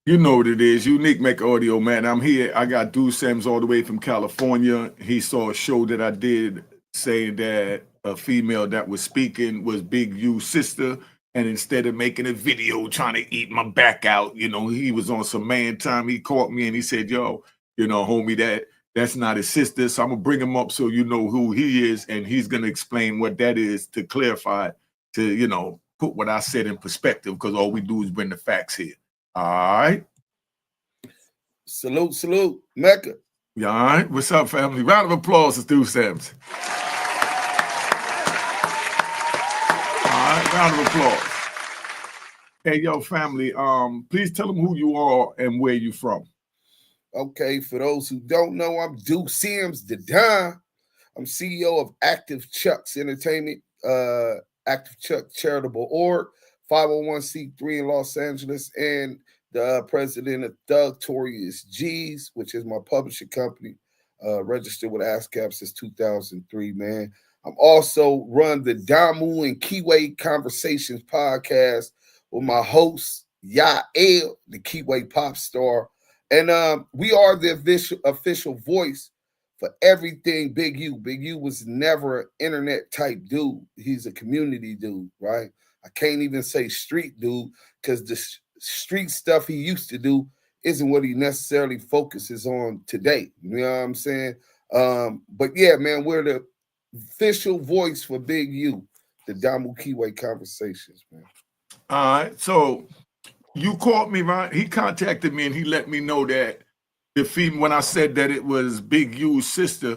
You know what it is. Unique Make Audio, man. I'm here. I got Deuce Sims all the way from California. He saw a show that I did saying that a female that was speaking was Big U's sister. And instead of making a video trying to eat my back out, he was on some man time. He caught me and he said, yo, homie, that's not his sister. So I'm gonna bring him up so you know who he is, and he's gonna explain what that is to clarify, to put what I said in perspective, because all we do is bring the facts here. All right. Salute, Mecca. Yeah, all right. What's up, family? Round of applause to Stu Sims. All right, round of applause. Hey, yo, family, please tell them who you are and where you from. Okay, for those who don't know, I'm Deuce Sims, the Don. I'm CEO of Active Chucks Entertainment, Active Chuck Charitable Org, 501c3 in Los Angeles, and the president of Thugtorious G's, which is my publishing company, registered with ASCAP since 2003, man. I'm also run the Damu and Keyway Conversations podcast with my host, Yael, the Keyway pop star. And we are the official voice for everything Big U. Big U was never an internet type dude. He's a community dude, right? I can't even say street dude, because the street stuff he used to do isn't what he necessarily focuses on today. You know what I'm saying? But yeah, man, we're the official voice for Big U, the Damu Keyway Conversations, man. All right. So you called me, right? He contacted me and he let me know that the female, when I said that it was Big U's sister,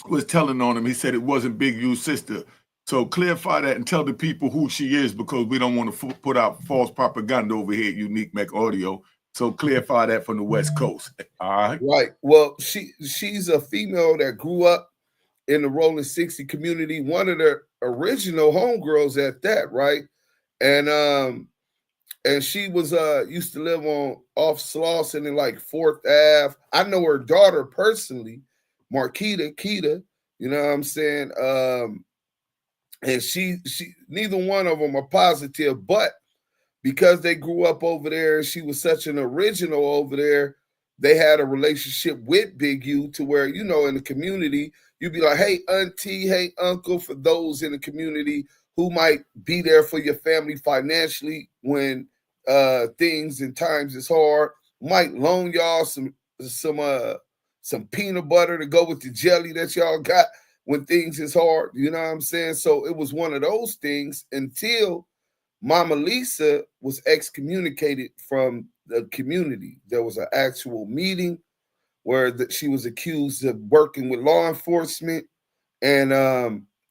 was telling on him. He said it wasn't Big U's sister. So clarify that and tell the people who she is, because we don't want to put out false propaganda over here at Unique Make Audio. So clarify that from the West Coast. All right. Right. Well, she's a female that grew up in the Rolling 60 community, one of the original homegirls at that, right? And she was used to live on off Slauson in like 4th Ave. I know her daughter personally, Marquita, you know what I'm saying? And she neither one of them are positive, but because they grew up over there and she was such an original over there, they had a relationship with Big U to where, in the community, you'd be like, hey, auntie, hey, uncle, for those in the community who might be there for your family financially when things and times is hard, might loan y'all some peanut butter to go with the jelly that y'all got when things is hard. You know what I'm saying? So it was one of those things until Mama Lisa was excommunicated from the community. There was an actual meeting where she was accused of working with law enforcement, and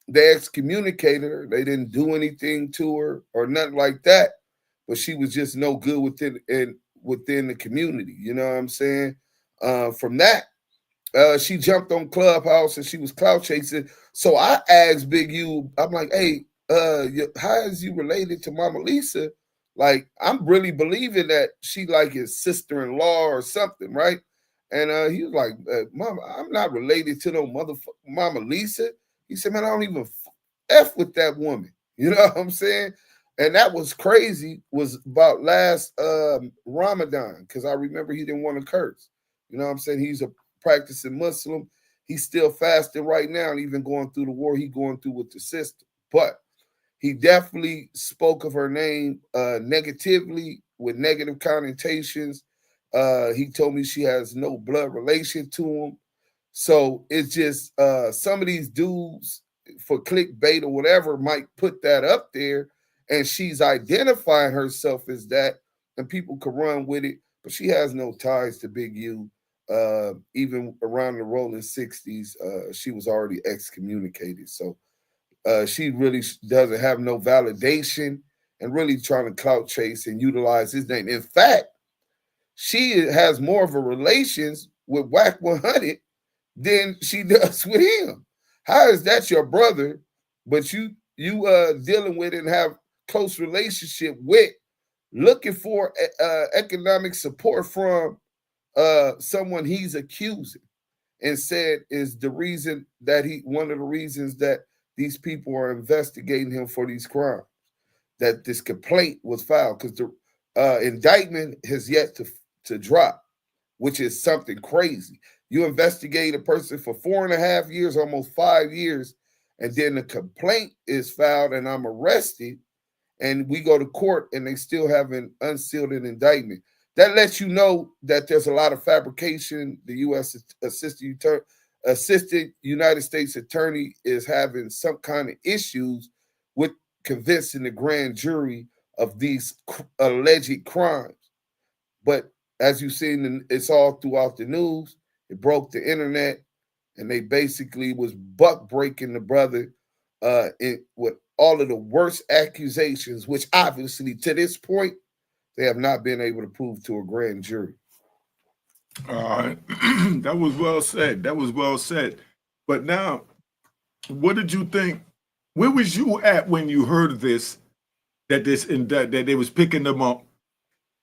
they excommunicated her. They didn't do anything to her or nothing like that, but she was just no good within the community. You know what I'm saying? From that, she jumped on Clubhouse and she was clout chasing. So I asked Big U, I'm like, hey, how is you related to Mama Lisa? Like, I'm really believing that she like his sister-in-law or something, right? And he was like, Mama, I'm not related to no motherfucker Mama Lisa. He said, man, I don't even F with that woman. You know what I'm saying? And that was crazy, was about last Ramadan, because I remember he didn't want to curse. You know what I'm saying? He's a practicing Muslim. He's still fasting right now, and even going through the war he going through with the sister. But he definitely spoke of her name negatively, with negative connotations. He told me she has no blood relation to him. So it's just some of these dudes for clickbait or whatever might put that up there, and she's identifying herself as that, and people can run with it. But she has no ties to Big U. Even around the rolling 60s, she was already excommunicated. So she really doesn't have no validation, and really trying to clout chase and utilize his name. In fact, she has more of a relations with Wack 100 than she does with him. How is that your brother, but you dealing with and have close relationship with, looking for economic support from someone he's accusing, and said is the reason that one of the reasons that these people are investigating him for these crimes, that this complaint was filed, because indictment has yet to drop, which is something crazy. You investigate a person for 4.5 years, almost 5 years, and then the complaint is filed and I'm arrested, and we go to court and they still haven't unsealed an indictment. That lets you know that there's a lot of fabrication. The U.S. Assistant United States Attorney is having some kind of issues with convincing the grand jury of these alleged crimes. But as you've seen, it's all throughout the news. It broke the internet, and they basically was buck breaking the brother with all of the worst accusations, which obviously to this point they have not been able to prove to a grand jury. That was well said. That was well said. But now, what did you think? Where was you at when you heard this? That they was picking them up,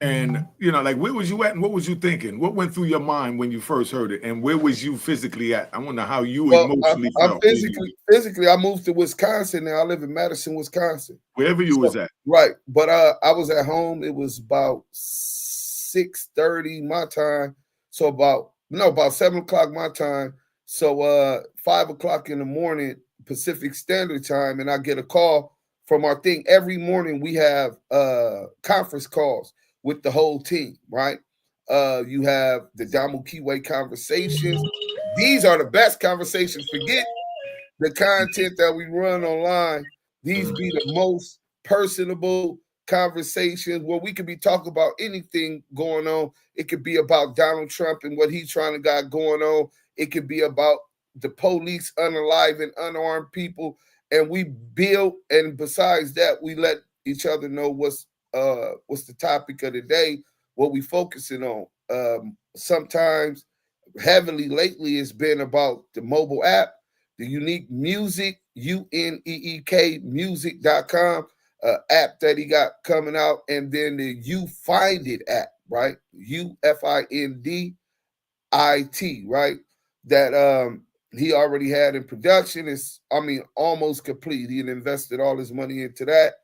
and like where was you at, and what was you thinking? What went through your mind when you first heard it, and where was you physically at? I wonder how you emotionally felt. Physically, I moved to Wisconsin now. I live in Madison, Wisconsin. Wherever you was at, right? But I was at home. It was about 6:30 my time. So about 7 o'clock my time. So 5 o'clock in the morning Pacific Standard Time, and I get a call from our thing. Every morning we have conference calls with the whole team, right? You have the Damu Kiwe conversations. These are the best conversations. Forget the content that we run online. These be the most personable conversations where we could be talking about anything going on. It could be about Donald Trump and what he's trying to got going on. It could be about the police unaliving unarmed people, and we build. And besides that, we let each other know what's the topic of the day, what we focusing on. Sometimes heavily lately it's been about the mobile app, the Unique Music, UNEEK music.com app that he got coming out, and then the You Find It app, right? UFINDIT, right? That he already had in production. Is almost complete. He had invested all his money into that.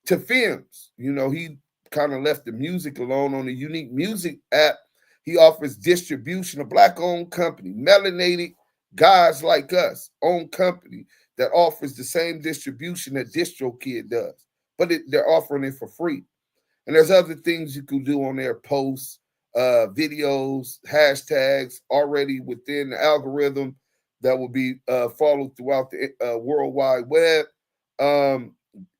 To films, he kind of left the music alone. On the Unique Music app, he offers distribution, a Black-owned company, melanated guys like us, own company that offers the same distribution that DistroKid does, but they're offering it for free. And there's other things you can do on there, posts, videos, hashtags already within the algorithm that will be followed throughout the World Wide Web.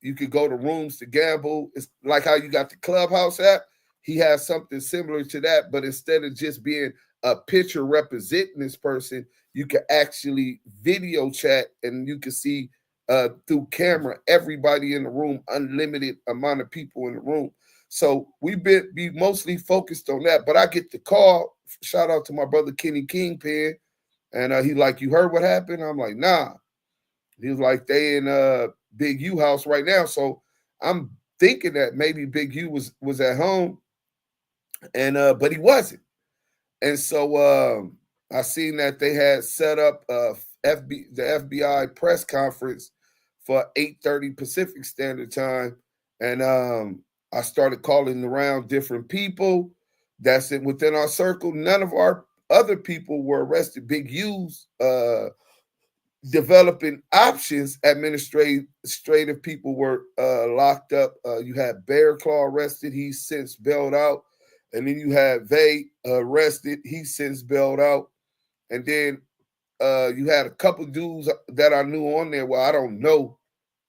You could go to rooms to gamble. It's like how you got the Clubhouse app. He has something similar to that, but instead of just being a picture representing this person, you can actually video chat, and you can see through camera everybody in the room, unlimited amount of people in the room. So we be mostly focused on that. But I get the call. Shout out to my brother Kenny Kingpin, and he like, you heard what happened? I'm like, nah. He was like, they in Big U house right now. So I'm thinking that maybe Big U was at home, and but he wasn't. And so I seen that they had set up the FBI press conference for 8:30 Pacific Standard Time, and I started calling around different people that's within our circle. None of our other people were arrested. Big U's developing options administrative people were locked up. You had Bear Claw arrested. He's since bailed out. And then you had Vay arrested. He's since bailed out. And then you had a couple dudes that I knew on there. Well, I don't know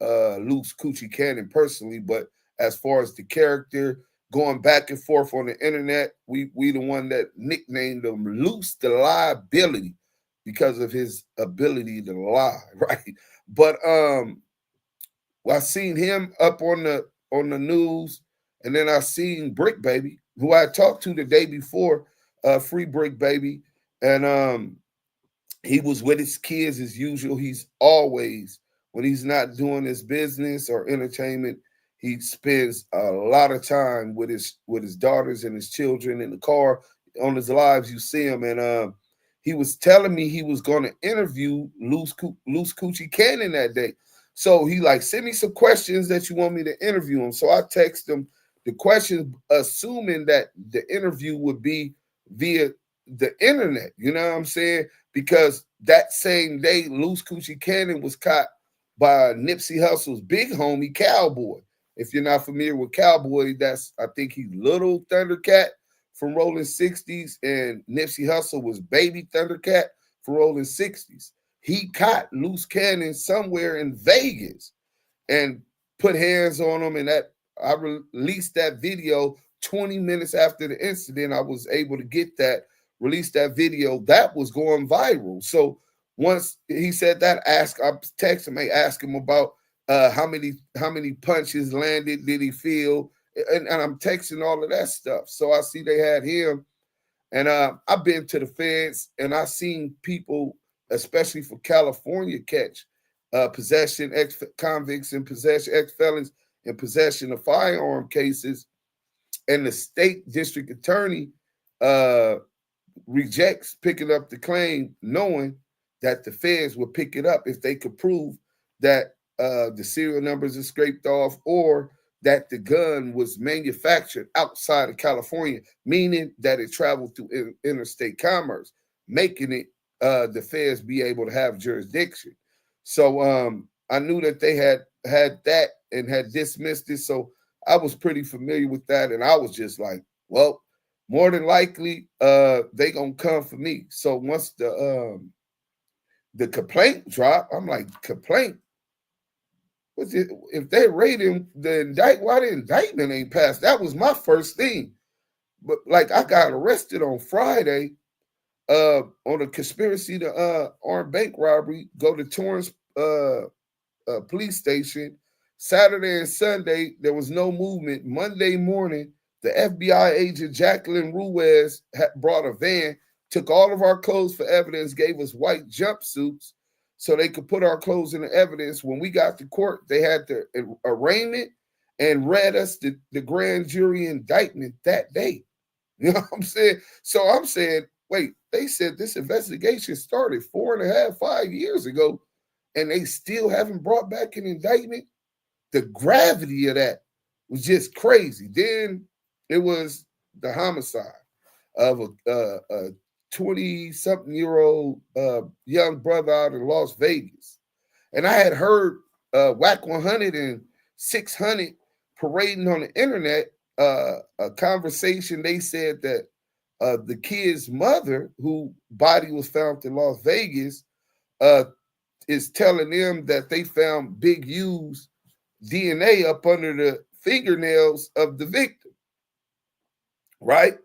Luce Coochie Cannon personally, but as far as the character going back and forth on the internet, we the one that nicknamed him Luce the Liability because of his ability to lie, right? But I seen him up on the news, and then I seen Bricc Baby, who I talked to the day before, free Bricc Baby, and he was with his kids as usual. He's always, when he's not doing his business or entertainment, he spends a lot of time with his daughters and his children in the car. On his lives, you see him, and he was telling me he was going to interview Luce Coochie Cannon that day. So he like, send me some questions that you want me to interview him. So I text him the question, assuming that the interview would be via the internet, you know what I'm saying? Because that same day, Luce Coochie Cannon was caught by Nipsey Hussle's big homie, Cowboy. If you're not familiar with Cowboy, I think he's Little Thundercat from Rolling 60s, and Nipsey Hussle was Baby Thundercat from Rolling 60s. He caught Luce Cannon somewhere in Vegas and put hands on him, and that I released that video 20 minutes after the incident. I was able to get that, release that video. That was going viral. So once he said that, I texted him, ask him about how many punches landed, did he feel? And I'm texting all of that stuff. So I see they had him. And I've been to the feds, and I've seen people, especially for California, catch possession, ex-convicts in possession, ex-felons in possession of firearm cases. And the state district attorney rejects picking up the claim, knowing that the feds would pick it up if they could prove that the serial numbers are scraped off, or that the gun was manufactured outside of California, meaning that it traveled through interstate commerce, making it the feds be able to have jurisdiction. So I knew that they had that and had dismissed it. So I was pretty familiar with that. And I was just like, well, more than likely, they gonna come for me. So once the complaint dropped, I'm like, complaint? If they raid him, why the indictment ain't passed? That was my first thing. But like, I got arrested on Friday on a conspiracy to armed bank robbery, go to Torrance police station. Saturday and Sunday, there was no movement. Monday morning, the FBI agent Jacqueline Ruiz brought a van, took all of our clothes for evidence, gave us white jumpsuits so they could put our clothes in the evidence. When we got to court, they had to arraign it and read us the grand jury indictment that day. You know what I'm saying? So I'm saying, wait, they said this investigation started 4.5, 5 years ago, and they still haven't brought back an indictment? The gravity of that was just crazy. Then it was the homicide of a 20-something-year-old young brother out in Las Vegas. And I had heard Wack 100 and 600 parading on the internet, a conversation. They said that the kid's mother, whose body was found in Las Vegas, is telling them that they found Big U's DNA up under the fingernails of the victim, right?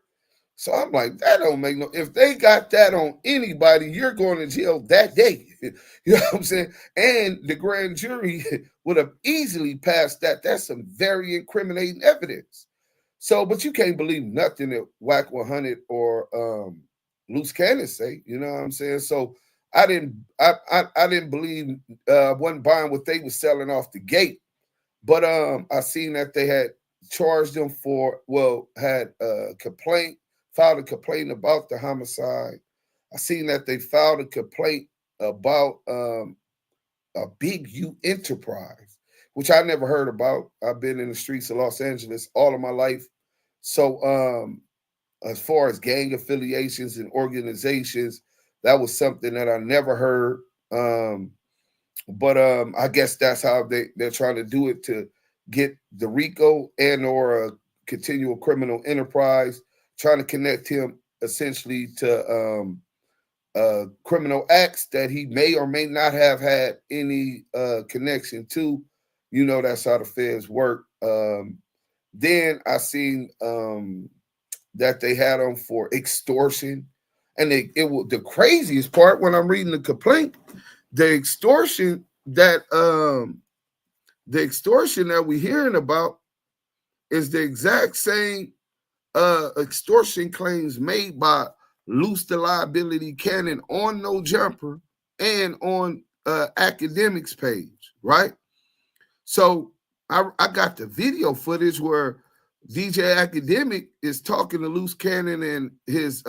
So I'm like, that don't make no, if they got that on anybody, you're going to jail that day. You know what I'm saying? And the grand jury would have easily passed that. That's some very incriminating evidence. So, but you can't believe nothing that Wack 100 or Luce Cannon say, you know what I'm saying? So I didn't believe, wasn't buying what they were selling off the gate. But I seen that they had charged them had a complaint, filed a complaint about the homicide. I seen that they filed a complaint about a Big U enterprise, which I never heard about. I've been in the streets of Los Angeles all of my life. So as far as gang affiliations and organizations, that was something that I never heard. But I guess that's how they're trying to do it, to get the RICO and or a continual criminal enterprise, trying to connect him essentially to criminal acts that he may or may not have had any connection to. You know, that's how the feds work. Then I seen that they had him for extortion. And the craziest part, when I'm reading the complaint, the extortion that we're hearing about is the exact same extortion claims made by Luce the Liability Cannon on No Jumper and on Academics page, right? So I got the video footage where DJ Academic is talking to Luce Cannon and his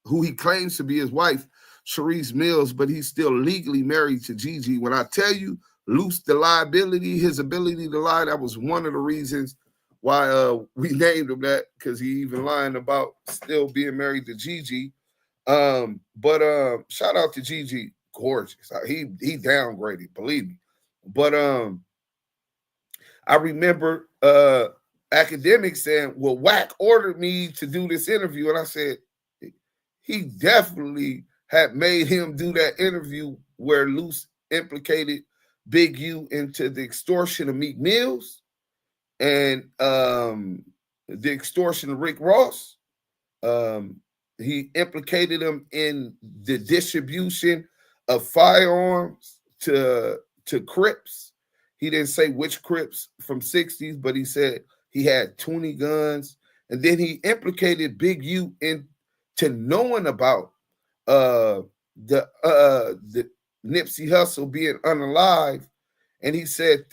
who he claims to be his wife, Sharice Mills, but he's still legally married to Gigi. When I tell you Luce the Liability, his ability to lie, that was one of the reasons why we named him that, because he even lying about still being married to Gigi. But shout out to Gigi, gorgeous. He downgraded, believe me. But I remember academics saying, well, Wack ordered me to do this interview. And I said, he definitely had made him do that interview where Luce implicated Big U into the extortion of Meek Mills and the extortion of Rick Ross. He implicated him in the distribution of firearms to Crips. He didn't say which Crips from 60s, but he said he had 20 guns. And then he implicated Big U into knowing about the Nipsey Hussle being unalive. And he said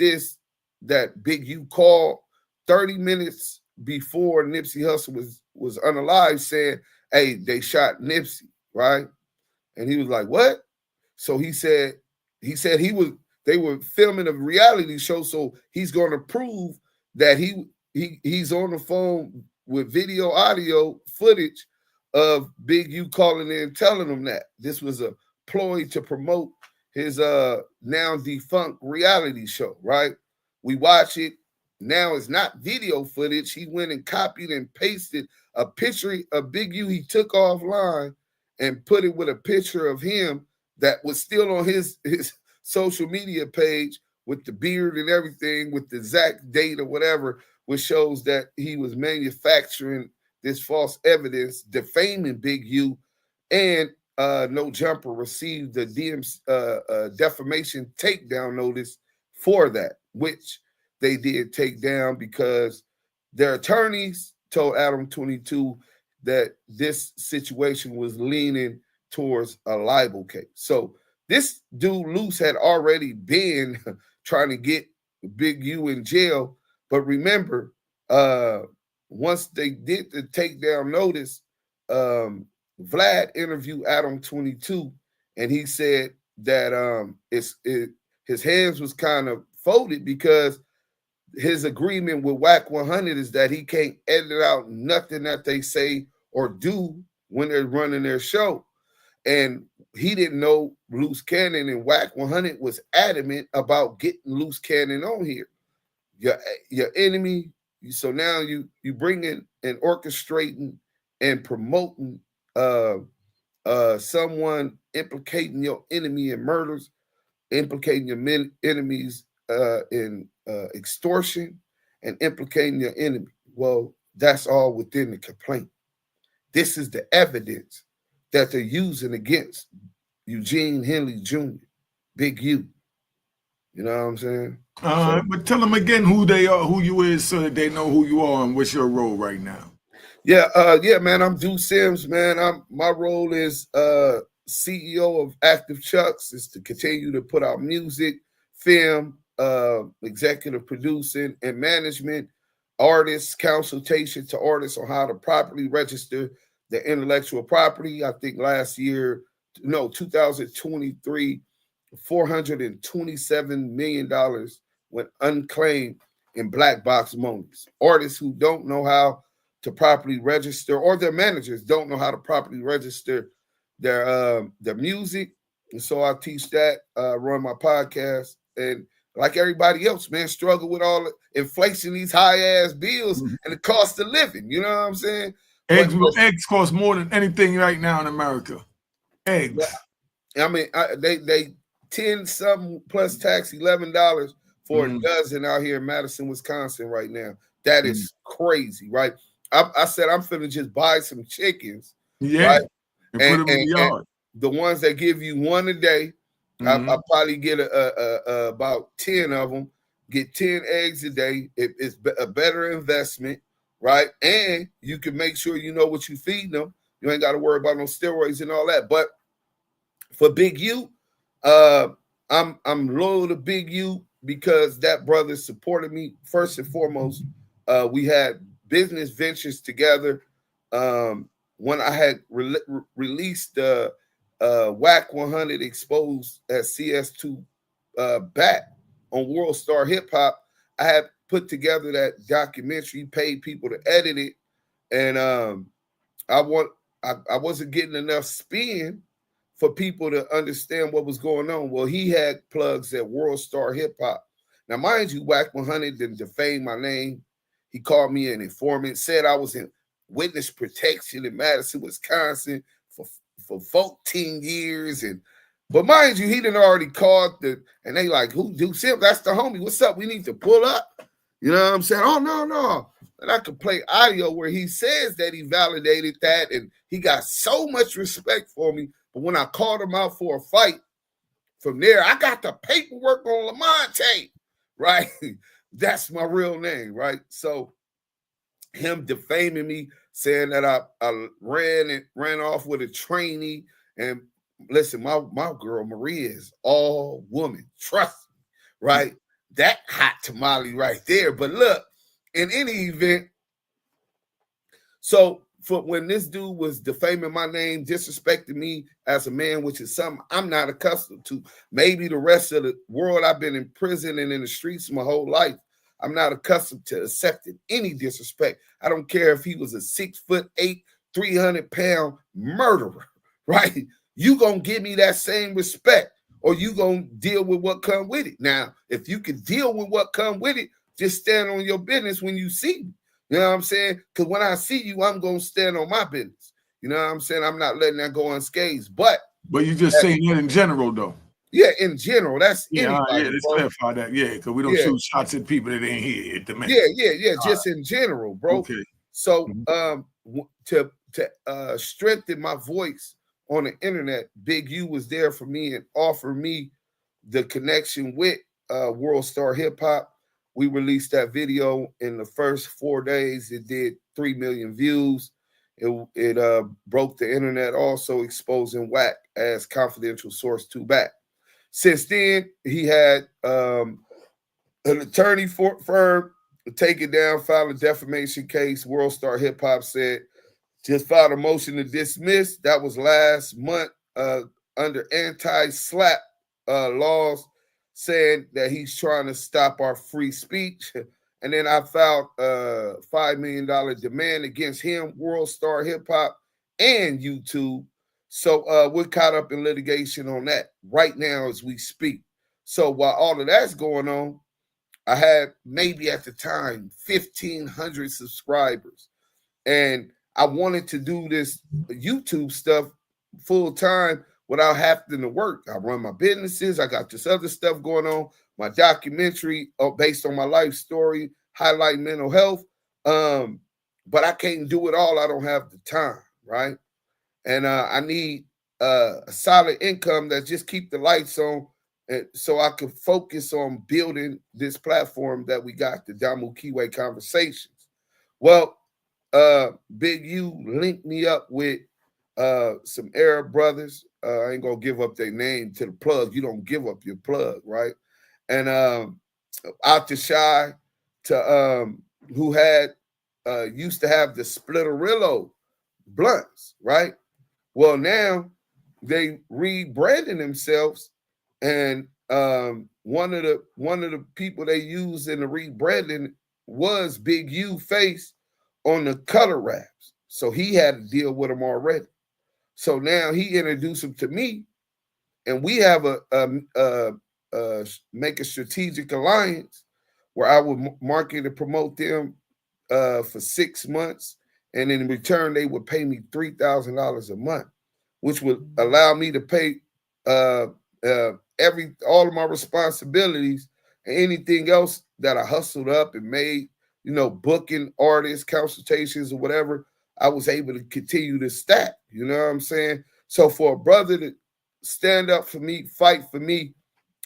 that Big U called 30 minutes before Nipsey Hussle was unalive, saying, hey, they shot Nipsey, right? And he was like, what? So he said they were filming a reality show, so he's going to prove that he's on the phone with video audio footage of Big U calling in telling him that. This was a ploy to promote his now defunct reality show, right? We watch it. Now it's not video footage. He went and copied and pasted a picture of Big U he took offline and put it with a picture of him that was still on his social media page with the beard and everything, with the exact date or whatever, which shows that he was manufacturing this false evidence, defaming Big U, and No Jumper received the defamation takedown notice for that, which they did take down because their attorneys told Adam 22 that this situation was leaning towards a libel case. So this dude Luce had already been trying to get Big U in jail. But remember, once they did the takedown notice, Vlad interviewed Adam 22, and he said that his hands was kind of folded because his agreement with Wack 100 is that he can't edit out nothing that they say or do when they're running their show. And he didn't know Luce Cannon, and Wack 100 was adamant about getting Luce Cannon on here. Your enemy. So now you bring in and orchestrating and promoting someone implicating your enemy in murders, implicating your enemies in extortion, and implicating your enemy. Well, that's all within the complaint. This is the evidence that they're using against Eugene Henley Jr., Big U. You know what I'm saying? But tell them again who they are, who you is, so that they know who you are and what's your role right now. Yeah, man. I'm Deuce Sims, man. My role is CEO of Active Chucks, is to continue to put out music, film, executive producing, and management, artists, consultation to artists on how to properly register their intellectual property. I think 2023, $427 million went unclaimed in black box monies. Artists who don't know how to properly register, or their managers don't know how to properly register their music. And so I teach that, run my podcast, and like everybody else, man, struggle with all the inflation, these high ass bills, and the cost of living. You know what I'm saying? Eggs cost more than anything right now in America. Eggs. I mean, they 10 something plus tax, $11 for a dozen out here in Madison, Wisconsin right now. That is crazy, right? I said I'm finna just buy some chickens, right? And put them in the yard. And the ones that give you one a day, I probably get about 10 of them. Get 10 eggs a day. It's a better investment, right? And you can make sure you know what you feed them. You ain't got to worry about no steroids and all that. But for Big U, I'm loyal to Big U because that brother supported me first and foremost. We had business ventures together. When I had released Wack 100 Exposed at CS2 back on World Star Hip Hop, I had put together that documentary, paid people to edit it, and I wasn't getting enough spin for people to understand what was going on. Well, he had plugs at World Star Hip Hop. Now, mind you, Wack 100 didn't defame my name. He called me an informant, said I was in witness protection in Madison, Wisconsin for 14 years. But mind you, he didn't already called and they like, who do Sim? That's the homie. What's up? We need to pull up. You know what I'm saying? Oh, no. And I could play audio where he says that he validated that and he got so much respect for me. But when I called him out for a fight, from there, I got the paperwork on Lamonte, right? That's my real name, right? So him defaming me, saying that I ran off with a trainee. And listen, my girl Maria is all woman. Trust me, right? That hot tamale right there. But look, in any event, so for when this dude was defaming my name, disrespecting me as a man, which is something I'm not accustomed to. Maybe the rest of the world, I've been in prison and in the streets my whole life. I'm not accustomed to accepting any disrespect. I don't care if he was a 6'8", 300-pound murderer, right? You gonna give me that same respect, or you gonna deal with what come with it. Now, if you can deal with what come with it, just stand on your business when you see me. You know what I'm saying? Because when I see you, I'm going to stand on my business. You know what I'm saying? I'm not letting that go unscathed. But you just saying that in general, though. Yeah, in general. That's anybody, yeah, let's clarify that. Yeah, because we don't shoot shots at people that ain't here at the man. Yeah. Just in general, bro. Okay. So to strengthen my voice on the internet, Big U was there for me and offered me the connection with World Star Hip Hop. We released that video in the first 4 days. It did 3 million views. It broke the internet, also exposing Wack as confidential source to back. Since then, he had an attorney firm take it down, file a defamation case. World Star Hip Hop said, just filed a motion to dismiss. That was last month under anti-slap laws, saying that he's trying to stop our free speech. And then I filed a $5 million demand against him, World Star Hip Hop, and YouTube. So we're caught up in litigation on that right now as we speak. So while all of that's going on, I had maybe at the time 1,500 subscribers. And I wanted to do this YouTube stuff full time without having to work. I run my businesses. I got this other stuff going on. My documentary based on my life story, highlight mental health. But I can't do it all. I don't have the time, right? And I need a solid income that just keep the lights on, so I can focus on building this platform that we got, the Damu Kiwe Conversations. Well, Big U linked me up with some Arab brothers. I ain't gonna give up their name to the plug. You don't give up your plug, right? And out to Shy, to who had used to have the Splitterillo blunts, right? Well, now they rebranding themselves, and one of the people they used in the rebranding was Big U face on the color wraps. So he had to deal with them already. So now he introduced them to me, and we have make a strategic alliance where I would market and promote them for 6 months, and in return they would pay me $3,000 a month, which would allow me to pay all of my responsibilities and anything else that I hustled up and made, booking artists, consultations, or whatever. I was able to continue to stack. You know what I'm saying? So for a brother to stand up for me, fight for me,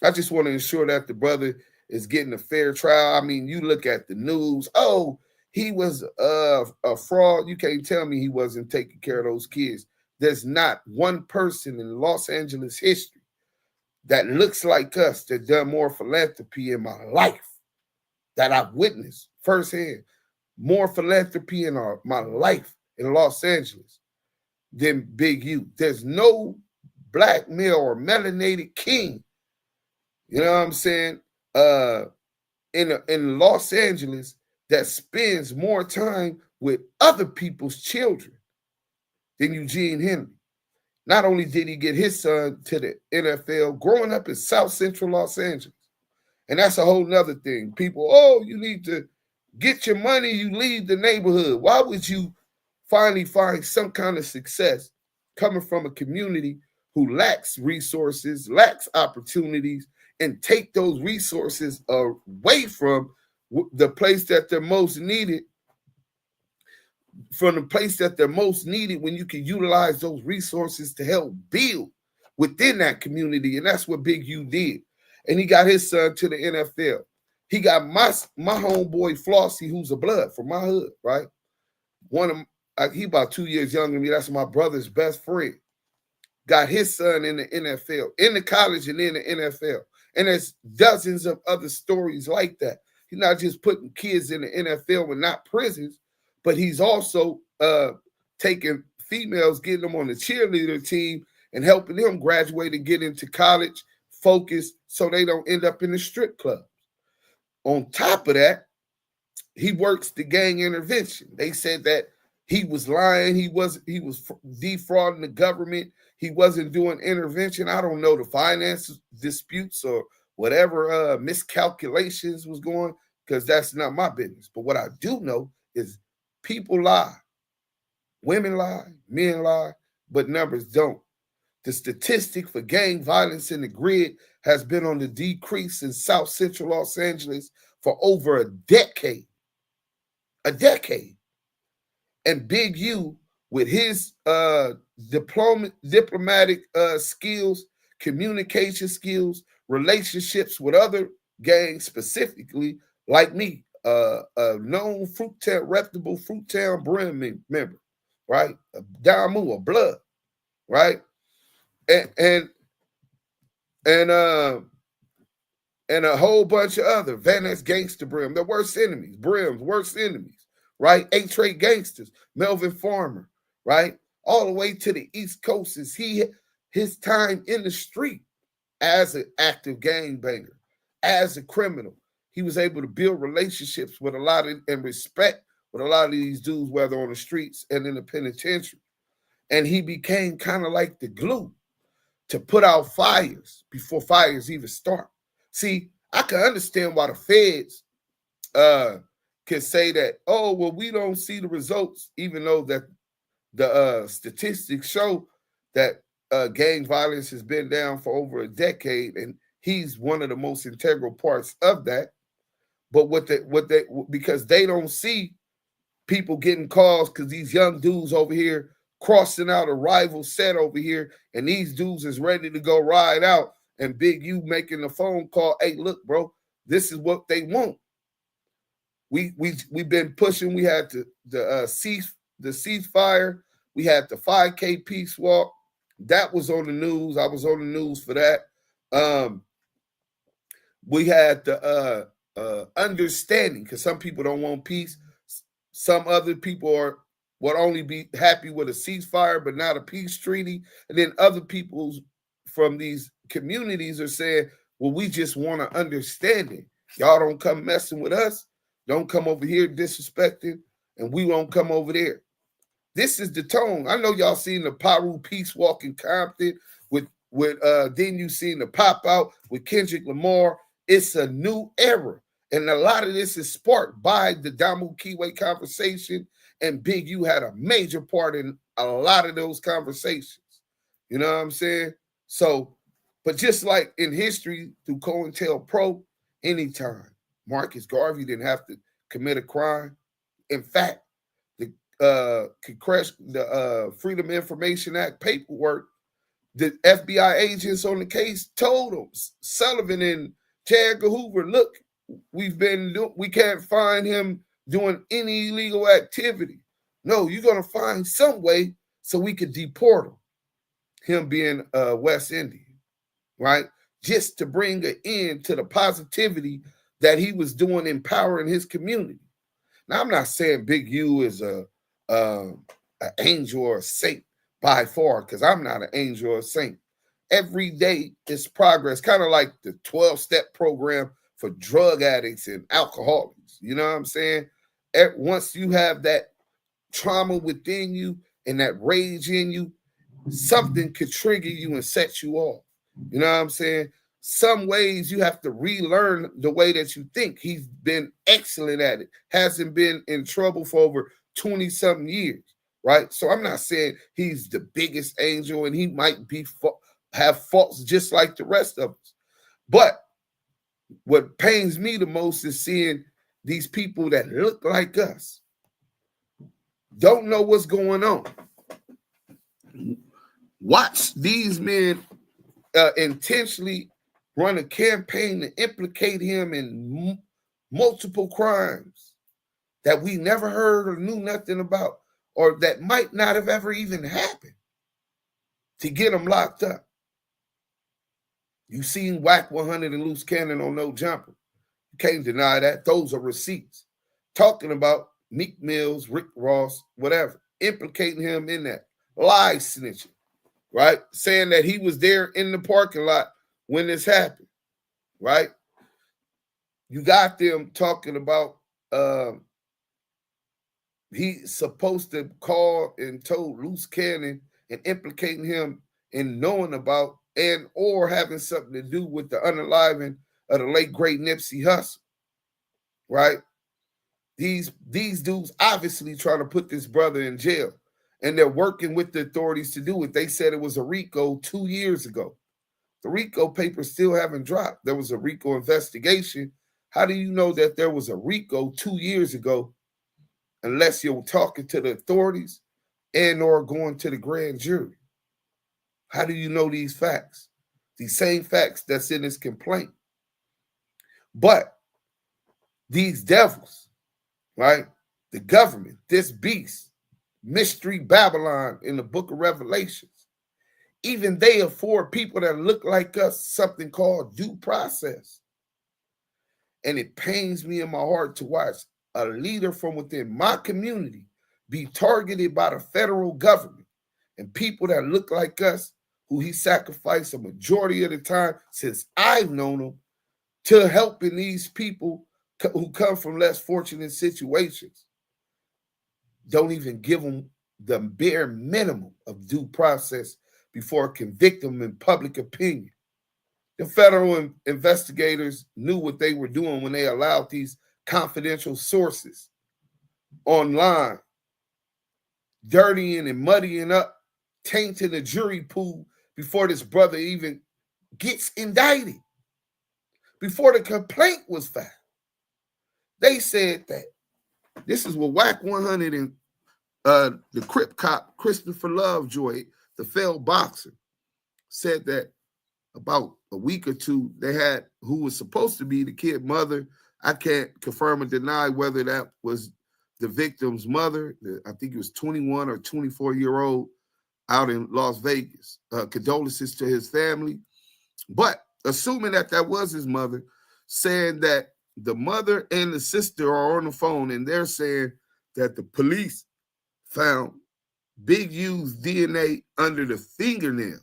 I just want to ensure that the brother is getting a fair trial. I mean, you look at the news. Oh, he was a fraud. You can't tell me he wasn't taking care of those kids. There's not one person in Los Angeles history that looks like us that done more philanthropy in my life that I've witnessed firsthand. More philanthropy in my life in Los Angeles than Big U. There's no black male or melanated king, you know what I'm saying, in Los Angeles that spends more time with other people's children than Eugene Henry. Not only did he get his son to the NFL, growing up in South Central Los Angeles. And that's a whole nother thing. People, oh, you need to get your money, you leave the neighborhood. Why would you finally find some kind of success coming from a community who lacks resources, lacks opportunities, and take those resources away from the place that they're most needed, from the place that they're most needed, when you can utilize those resources to help build within that community? And that's what Big U did. And he got his son to the NFL. He got my homeboy Flossie, who's a blood from my hood, right? He about 2 years younger than me. That's my brother's best friend. Got his son in the NFL, in the college and in the NFL. And there's dozens of other stories like that. He's not just putting kids in the NFL and not prisons, but he's also taking females, getting them on the cheerleader team and helping them graduate and get into college, focus, so they don't end up in the strip club. On top of that, he works the gang intervention. They said that he was lying. He was defrauding the government. He wasn't doing intervention. I don't know the finance disputes or whatever miscalculations was going, because that's not my business. But what I do know is people lie. Women lie, men lie, but numbers don't. The statistic for gang violence in the grid has been on the decrease in South Central Los Angeles for over a decade. A decade. And Big U, with his diplomatic skills, communication skills, relationships with other gangs, specifically like me, a known reputable Fruittown Brim member, right? A Damu, a blood, right? And a whole bunch of other Van Ness Gangster Brim, the worst enemies, Brim's worst enemies, right? A-Trade Gangsters, Melvin Farmer, right? All the way to the East Coast is his time in the street as an active gangbanger, as a criminal. He was able to build relationships with and respect with a lot of these dudes, whether on the streets and in the penitentiary. And he became kind of like the glue to put out fires before fires even start. See, I can understand why the feds can say that, oh, well, we don't see the results, even though that the statistics show that gang violence has been down for over a decade, and he's one of the most integral parts of that. But because they don't see people getting calls, because these young dudes over here crossing out a rival set over here, and these dudes is ready to go ride out, and Big U making the phone call, hey, look, bro, this is what they want. We've been pushing. We had the ceasefire. We had the 5K peace walk. That was on the news. I was on the news for that. We had the understanding, because some people don't want peace. Some other people would only be happy with a ceasefire, but not a peace treaty. And then other people from these communities are saying, well, we just want to understand it. Y'all don't come messing with us. Don't come over here disrespecting, and we won't come over there. This is the tone. I know y'all seen the Paru Peace Walk in Compton with then you seen the pop out with Kendrick Lamar. It's a new era. And a lot of this is sparked by the Damu Kiwe conversation, and Big U had a major part in a lot of those conversations. You know what I'm saying? So, but just like in history through COINTELPRO, anytime Marcus Garvey didn't have to commit a crime. In fact, the Freedom of Information Act paperwork, the FBI agents on the case told them, Sullivan and J. Edgar Hoover, look, we can't find him doing any illegal activity. No, you're going to find some way so we could deport him being West Indian, right? Just to bring an end to the positivity that he was doing, empowering his community. Now, I'm not saying Big U is an angel or a saint by far, because I'm not an angel or a saint. Every day is progress, kind of like the 12-step program for drug addicts and alcoholics. You know what I'm saying? Once you have that trauma within you and that rage in you, something could trigger you and set you off. You know what I'm saying? Some ways you have to relearn the way that you think. He's been excellent at it, hasn't been in trouble for over 20-something years, right? So I'm not saying he's the biggest angel and he might be have faults just like the rest of us. But what pains me the most is seeing these people that look like us, don't know what's going on. Watch these men intentionally run a campaign to implicate him in multiple crimes that we never heard or knew nothing about, or that might not have ever even happened, to get him locked up. You seen Wack 100 and Luce Cannon on No Jumper. You can't deny that. Those are receipts. Talking about Meek Mills, Rick Ross, whatever, implicating him in that. Lie snitching, right? Saying that he was there in the parking lot when this happened, right? You got them talking about he's supposed to call and told Luce Cannon and implicating him in knowing about and or having something to do with the unaliving of the late great Nipsey Hussle, right? These dudes obviously trying to put this brother in jail, and they're working with the authorities to do it. They said it was a RICO 2 years ago. The RICO papers still haven't dropped. There was a RICO investigation. How do you know that there was a RICO 2 years ago unless you're talking to the authorities and or going to the grand jury? How do you know these facts? These same facts that's in this complaint. But these devils, right? The government, this beast, mystery Babylon in the book of Revelations, even they afford people that look like us something called due process. And it pains me in my heart to watch a leader from within my community be targeted by the federal government and people that look like us, who he sacrificed a majority of the time since I've known him, to helping these people who come from less fortunate situations. Don't even give them the bare minimum of due process before convict them in public opinion. The federal investigators knew what they were doing when they allowed these confidential sources online, dirtying and muddying up, tainting the jury pool before this brother even gets indicted, before the complaint was filed. They said that this is what Wack 100 and the Crip cop Christopher Lovejoy, the failed boxer, said that about a week or two, they had who was supposed to be the kid mother. I can't confirm or deny whether that was the victim's mother. I think it was 21 or 24-year-old out in Las Vegas. Condolences to his family. But assuming that that was his mother, saying that the mother and the sister are on the phone and they're saying that the police found Big U's DNA under the fingernails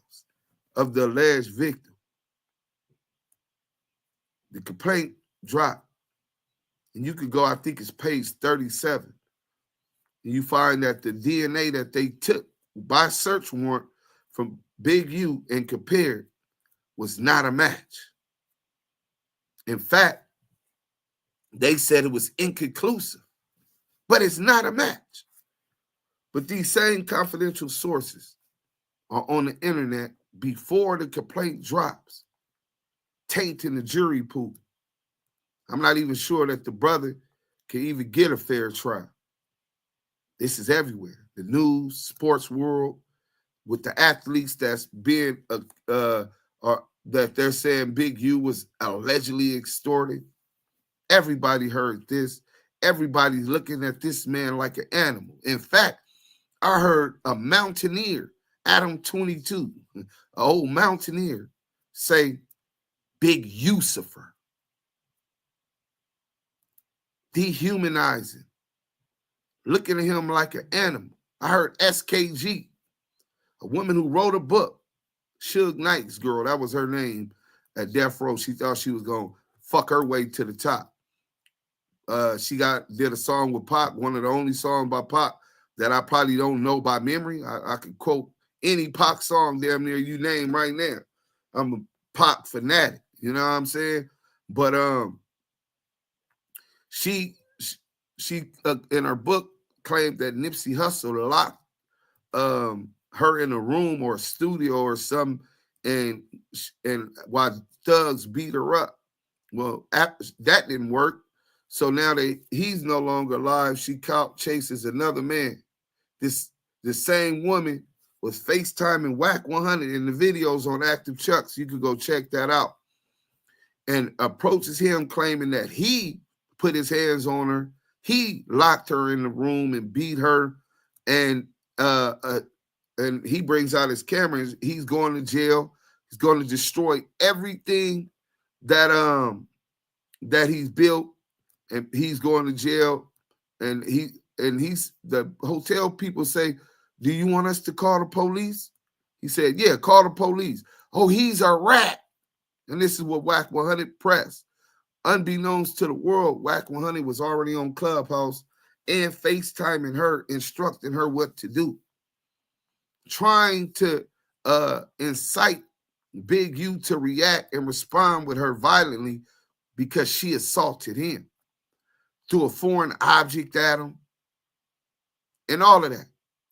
of the alleged victim. The complaint dropped. And you could go, I think it's page 37. And you find that the DNA that they took by search warrant from Big U and compared was not a match. In fact, they said it was inconclusive, but it's not a match. But these same confidential sources are on the internet before the complaint drops, tainting the jury pool. I'm not even sure that the brother can even get a fair trial. This is everywhere. The news, sports world, with the athletes that's being, or that they're saying Big U was allegedly extorted. Everybody heard this. Everybody's looking at this man like an animal. In fact, I heard a mountaineer, Adam 22, an old mountaineer, say Big Lucifer. Dehumanizing, looking at him like an animal. I heard SKG, a woman who wrote a book, Suge Knight's girl, that was her name at Death Row. She thought she was going to fuck her way to the top. She did a song with Pac, one of the only songs by Pac that I probably don't know by memory. I could quote any Pac song damn near you name right now. I'm a Pac fanatic, you know what I'm saying? But she in her book claimed that Nipsey Hussle locked her in a room or a studio or something, and while thugs beat her up. Well, that didn't work. So now he's no longer alive. She chases another man. The same woman was FaceTiming Wack 100 in the videos on Active Chucks. You could go check that out. And approaches him claiming that he put his hands on her. He locked her in the room and beat her. And he brings out his cameras. He's going to jail. He's going to destroy everything that he's built, and he's going to jail. And he's the hotel people say, "Do you want us to call the police?" He said, "Yeah, call the police." "Oh, he's a rat." And this is what Wack 100 pressed. Unbeknownst to the world, Wack 100 was already on Clubhouse and FaceTiming her, instructing her what to do, trying to incite Big U to react and respond with her violently because she assaulted him, threw a foreign object at him, and all of that.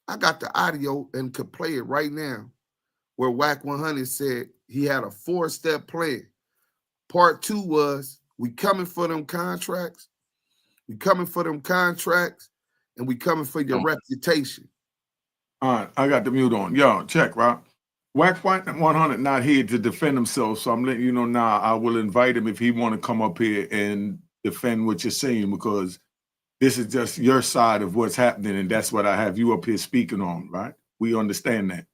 I got the audio and could play it right now, where Wack 100 said he had a 4-step plan. Part 2 was, we coming for them contracts, we coming for them contracts, and we coming for your reputation. All right, I got the mute on. Yo, check, Rob. Wack 100 not here to defend himself, so I'm letting you know now. I will invite him if he want to come up here and defend what you're saying, because this is just your side of what's happening, and that's what I have you up here speaking on, right? We understand that.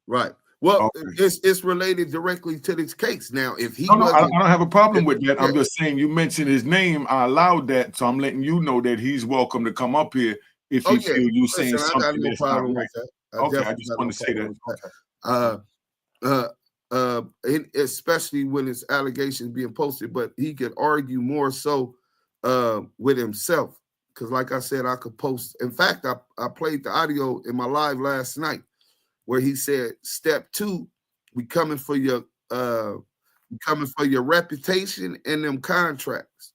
Right. Well, okay. It's related directly to this case. Now, if he I don't have a problem with that. I'm just saying you mentioned his name. I allowed that, so I'm letting you know that he's welcome to come up here if you feel you saying something. I got no problem with that. Okay, I just want to say that. Especially when it's allegations being posted, but he could argue more so with himself, because, like I said, I could post. In fact, I played the audio in my live last night, where he said, "Step 2, we coming for your reputation and them contracts."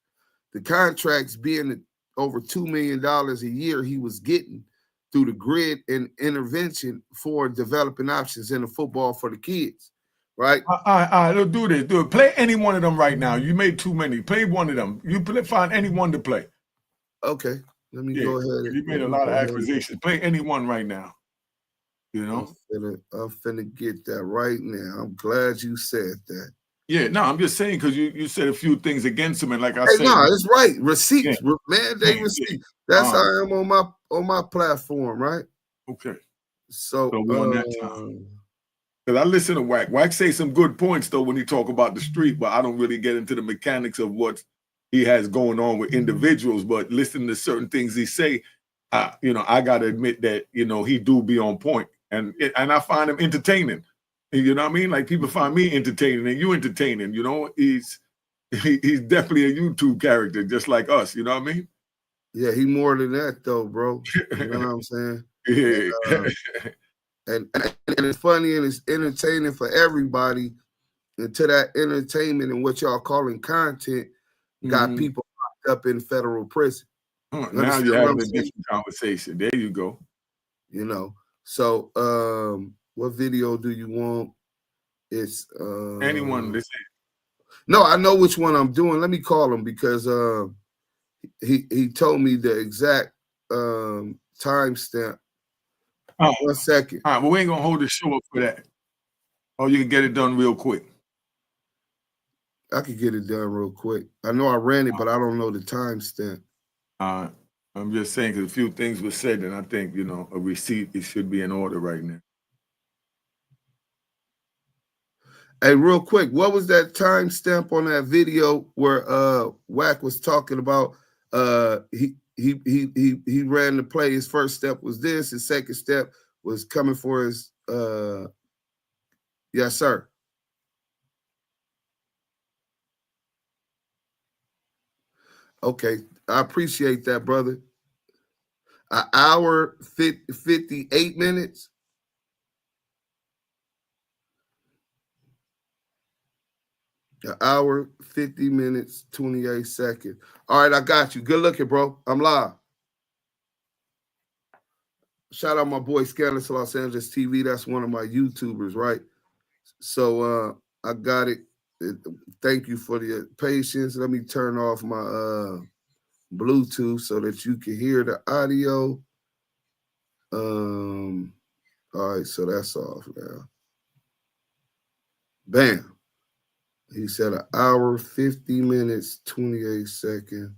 The contracts being over $2 million a year he was getting through the grid and intervention for developing options in the football for the kids, right? All right, let's do this. Do it. Play any one of them right now. You made too many. Play one of them. Find any one to play. Okay, let me go ahead. You made a lot of accusations. Play any one right now. You know, I'm finna get that right now. I'm glad you said that. Yeah, no, I'm just saying, because you said a few things against him, and like I said, no, it's right. Receipts, man. They receipt. That's how I am on my platform, right? Okay. So we on that time. Because I listen to Wack. Wack say some good points though when he talk about the street, but I don't really get into the mechanics of what he has going on with individuals. But listening to certain things he say, I gotta admit that he do be on point. And I find him entertaining. You know what I mean? Like, people find me entertaining and you entertaining. He's definitely a YouTube character, just like us. You know what I mean? Yeah, he more than that though, bro. You know what I'm saying? Yeah. And it's funny and it's entertaining for everybody. And to that entertainment and what y'all calling content got people locked up in federal prison. Now you're having a different conversation. There you go. So what video do you want? It's anyone. This is. No, I know which one I'm doing. Let me call him, because he told me the exact timestamp. 1 second. All right, well, we ain't gonna hold the show up for that. Oh, you can get it done real quick. I could get it done real quick. I know I ran it, but I don't know the timestamp. I'm just saying, because a few things were said, and I think, a receipt, it should be in order right now. Hey, real quick, what was that timestamp on that video where Wack was talking about he ran the play? His first step was this, his second step was coming for his yes, sir. Okay, I appreciate that, brother. An hour, 58 minutes. An hour, 50 minutes, 28 seconds. All right, I got you. Good looking, bro. I'm live. Shout out my boy Scandalous Los Angeles TV. That's one of my YouTubers, right? So I got it. Thank you for the patience. Let me turn off my Bluetooth so that you can hear the audio. All right, so that's off now. Bam. He said an hour, 50 minutes, 28 seconds.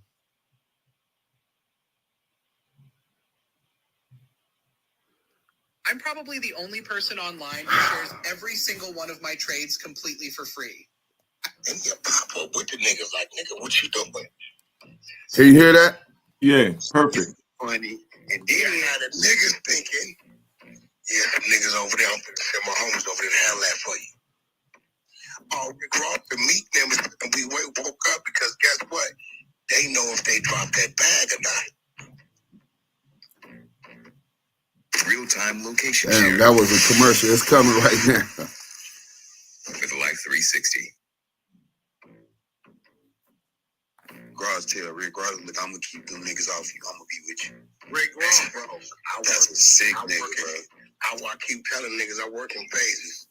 I'm probably the only person online who shares every single one of my trades completely for free. And you pop up with the niggas like, nigga, what you doing? Can you hear that? Yeah, perfect. Funny. And then now the niggas thinking, yeah, some niggas over there, I'm gonna send my homies over there to handle that for you. Oh, Rick Ross to meet them and we woke up because guess what? They know if they drop that bag or not. Real-time location Damn, share. that was a commercial. It's coming right now. With a Life 360. Gross tell Rick Ross, look, I'm gonna keep them niggas off you. I'm gonna be with you. Rick Ross, bro. That's a sick nigga, bro. I keep telling niggas I work in phases.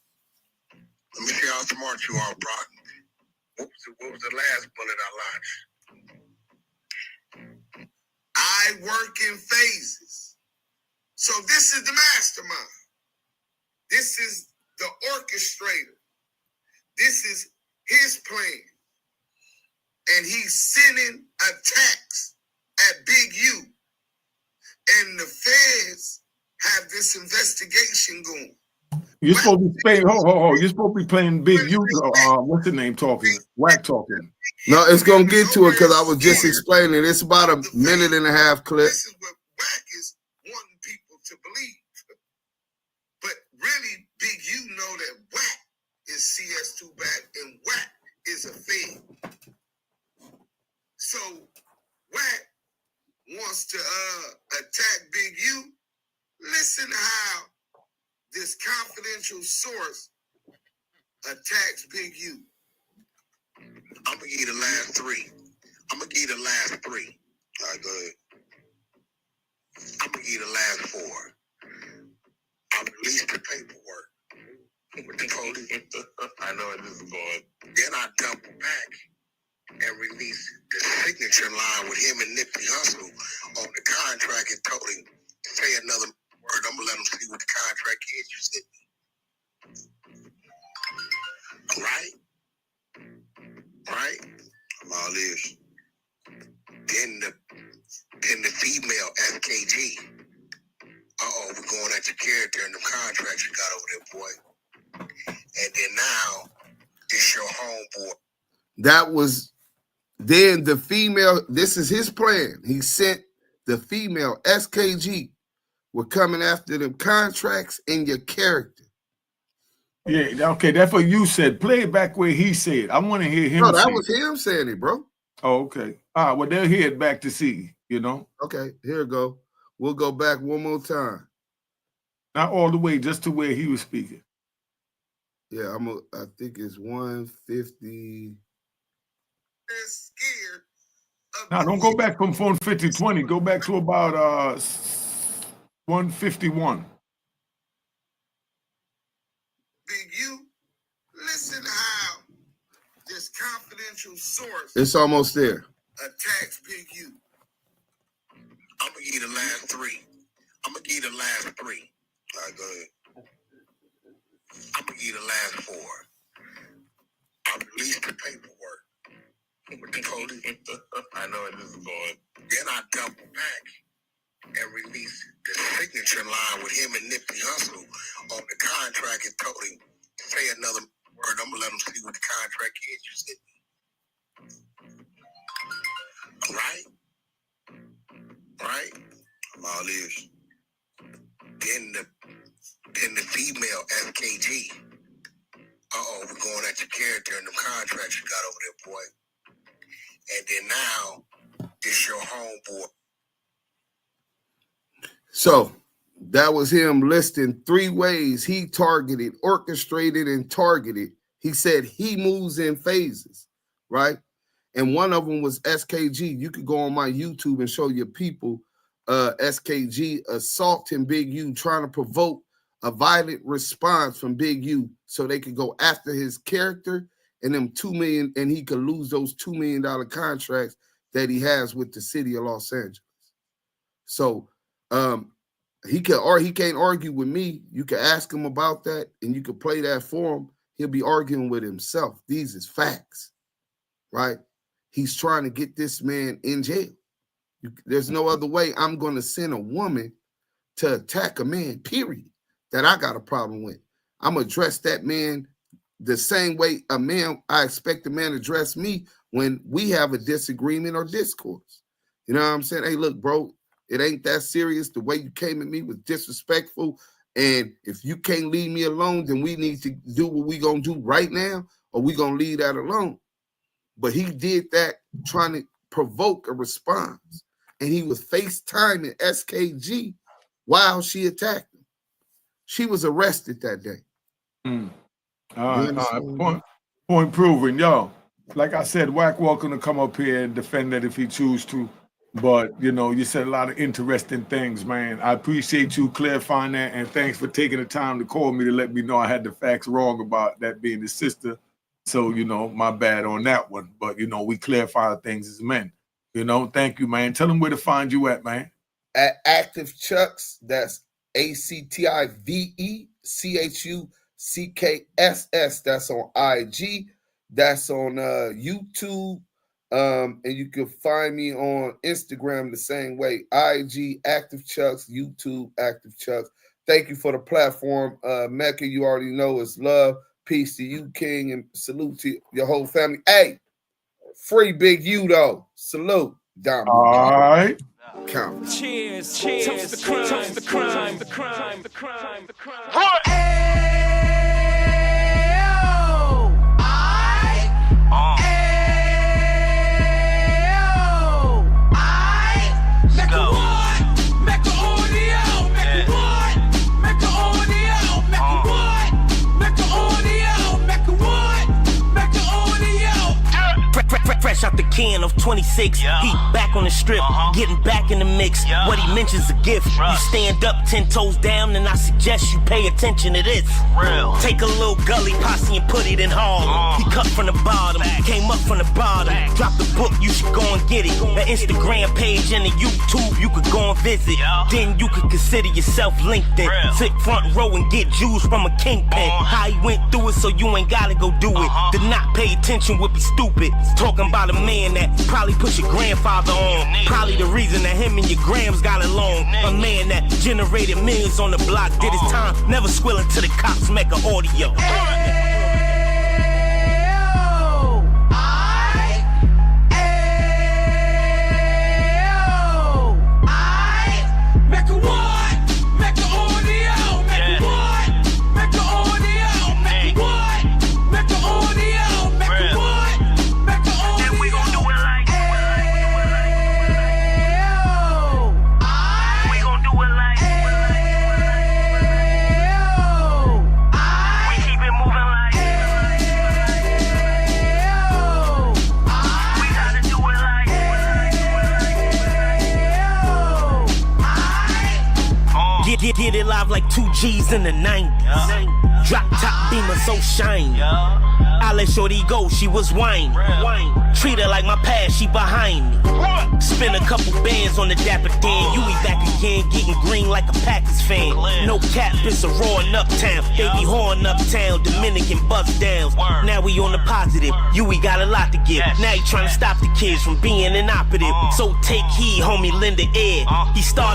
Let me see how smart you are, bro. What was the last bullet I launched? I work in phases. So this is the mastermind. This is the orchestrator. This is his plan. And he's sending attacks at Big U. And the feds have this investigation going. You're supposed to be playing. You're supposed to be playing Big U. What's the name talking? Wack talking. No, it's gonna get to it because I was just explaining. It's about a minute and a half clip. This is what Wack is wanting people to believe. But really, Big U know that Wack is CS2 back and Wack is a fed. So Wack wants to attack Big U. Listen how this confidential source attacks Big U. I'm gonna give you the last three. All right, go ahead. I'm gonna give you the last four. I released the paperwork with the police. I know where this is going. Then I double back and release the signature line with him and Nipsey Hussle on the contract and told him, say another word, I'm gonna let him see what the contract is you sent me. Right? I'm all ears. Then the female SKG. We're going at your character and the contracts you got over there, boy. And then now, it's your homeboy. That was then the female. This is his plan. He sent the female SKG. We're coming after them contracts and your character. Yeah, okay, that's what you said. Play it back where he said. I want to hear him. No, that say was him saying it, bro. Oh, okay. All right, well, they'll hear it back to see, you know? Okay, here we go. We'll go back one more time. Not all the way, just to where he was speaking. Yeah, I think it's 150. They're scared. Now, don't go back from 150-20. Go back to about 151. Big U, listen how this confidential source It's almost there. attacks Big U. I'm gonna give you the last three. All right, go ahead. I'm gonna give you the last four. I released the paperwork with the police. I know where this is going. Then I double back and release the signature line with him and Nipsey Hussle on the contract and told him, say another word, I'm gonna let him see what the contract is you sent me. Right? I'm all ears. Then the female SKG. We're going at your character and the contracts you got over there, boy. And then now, This your homeboy. So that was him listing 3 ways he targeted, orchestrated, and targeted. He said he moves in phases, right? And one of them was SKG. You could go on my YouTube and show your people SKG assaulting Big U, trying to provoke a violent response from Big U so they could go after his character and them $2 million, and he could lose those $2 million contracts that he has with the city of Los Angeles. So he can't argue with me. You can ask him about that, and you can play that for him. He'll be arguing with himself. These is facts, right? He's trying to get this man in jail. There's no other way I'm going to send a woman to attack a man, period, that I got a problem with. I'm going to address that man the same way I expect a man to address me when we have a disagreement or discourse. You know what I'm saying? Hey, look, bro, it ain't that serious. The way you came at me was disrespectful. And if you can't leave me alone, then we need to do what we going to do right now, or we going to leave that alone. But he did that trying to provoke a response. And he was FaceTiming SKG while she attacked him. She was arrested that day. All right. Point proven. Yo, like I said, Wack welcome to come up here and defend that if he choose to. But, you know, you said a lot of interesting things, man. I appreciate you clarifying that, and thanks for taking the time to call me to let me know I had the facts wrong about that being his sister. So, you know, my bad on that one. But, you know, we clarify things as men. You know, thank you, man. Tell them where to find you at, man. At Active Chucks, that's ACTIVECHUCKSS. That's on IG. That's on YouTube. And you can find me on Instagram the same way. IG, Active Chucks, YouTube, Active Chucks. Thank you for the platform. Mecca, you already know it's love. Peace to you, King, and salute to your whole family. Hey, free Big U, though. Salute. Down. All right. Count. Cheers. Toast the crime, the crime, the crime, the crime, the crime. Fresh out the can of 26, he back on the strip, getting back in the mix. What he mentions a gift. You stand up 10 toes down, and I suggest you pay attention to this. Take a little gully posse and put it in Harlem. He cut from the bottom, came up from the bottom. Drop the book, you should go and get it. The Instagram page and the YouTube, you could go and visit. Then you could consider yourself LinkedIn. Sit front row and get Jews from a kingpin. How he went through it, so you ain't gotta go do it. To not pay attention would be stupid. Talking about a man that probably put your grandfather on. Probably the reason that him and your grams got along. A man that generated millions on the block, did his time, never squilling to the cops, make an audio. Get it live like 2 G's in the 90s. Drop top beamer so shiny. I let shorty go, she was whining. Treat her like my past, she behind me. Spin a couple bands on the Dapper Dan. You be back again, getting green like a Packers fan. No cap, it's a roaring uptown. They be horn uptown, Dominican bust downs. Now we on the positive, we got a lot to give. Now you trying to stop the kids from being inoperative. So take heed, homie, lend the ear. He started